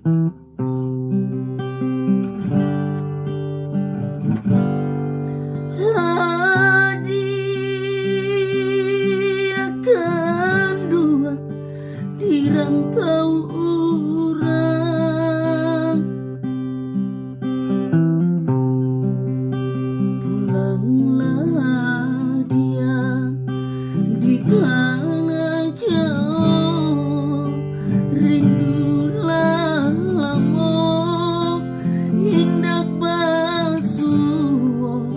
Hadiah kedua di rantau orang, pulanglah dia di tanah jauh, rindulah lamo hindak basuh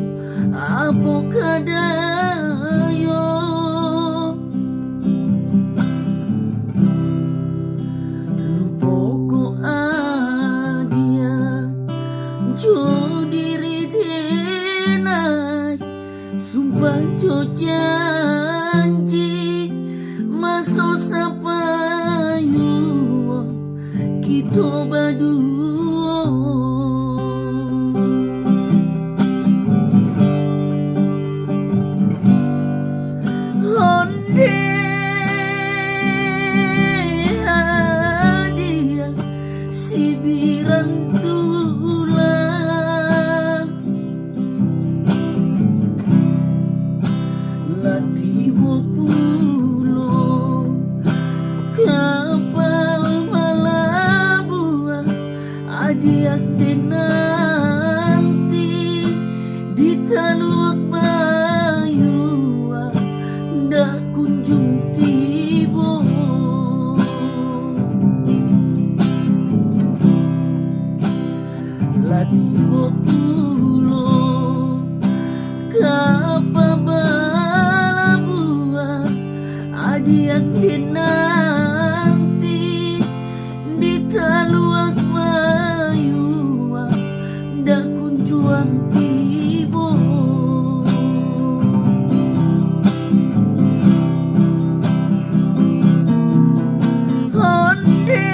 apa kadayo, lupoko adia jo diri denai, sumpah jo janji masuk sapayu kita berdua. Onde hadiah sibiran tulang, latibo pulo kapal Malabua, hadiah nanti di Teluk Bayu ndak kunjung tiba. Latibo pulo kapal Malabua, hadiah nanti di Teluk Bayu ndak kunjung tiba. Onde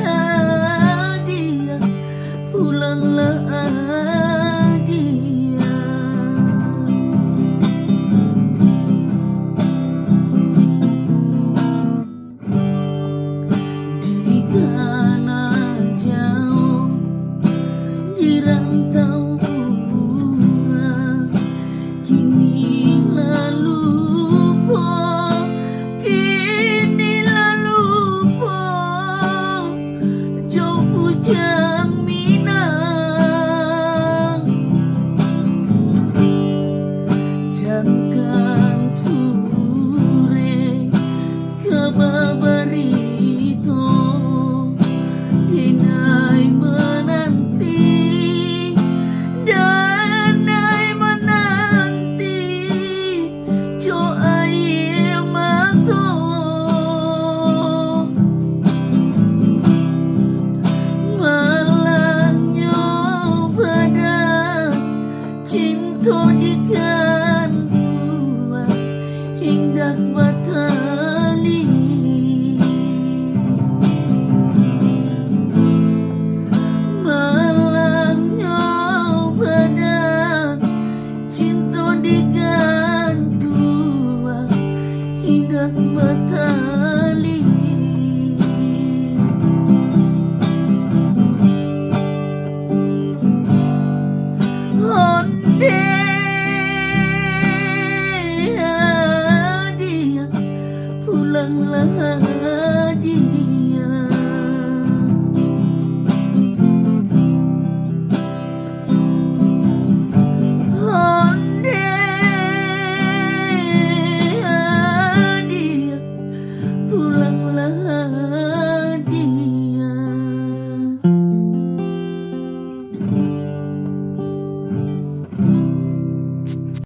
hadiah pulanglah dia, di tanah jauh di rantau orang, kini lalu jauh bujang Minang, jangkan sore kebabarito dinai menanti, danai menanti jo air mato malangnya badan cinta digantuan hindak batali, malangnya badan cinta digantuan hindak batali. Onde hadiah pulanglah dia,